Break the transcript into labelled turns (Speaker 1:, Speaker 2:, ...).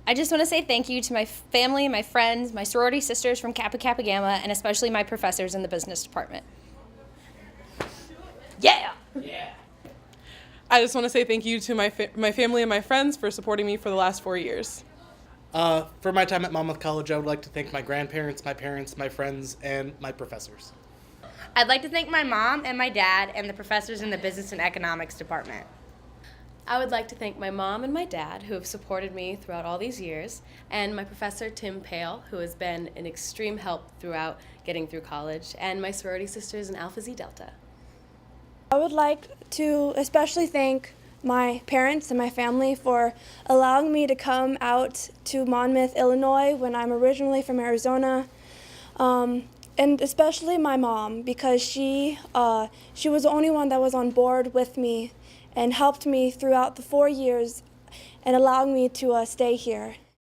Speaker 1: I just want to say thank you to my family, my friends, my sorority sisters from Kappa Kappa Gamma, and especially my professors in the business department. Yeah!
Speaker 2: I just want to say thank you to my family and my friends for supporting me for the last 4 years.
Speaker 3: For my time at Monmouth College, I would like to thank my grandparents, my parents, my friends, and my professors.
Speaker 4: I'd like to thank my mom and my dad and the professors in the business and economics department.
Speaker 5: I would like to thank my mom and my dad who have supported me throughout all these years, and my professor Tim Pale, who has been an extreme help throughout getting through college, and my sorority sisters in Alpha Xi Delta.
Speaker 6: I would like to especially thank my parents and my family for allowing me to come out to Monmouth, Illinois when I'm originally from Arizona. And especially my mom, because she was the only one that was on board with me and helped me throughout the 4 years and allowing me to stay here.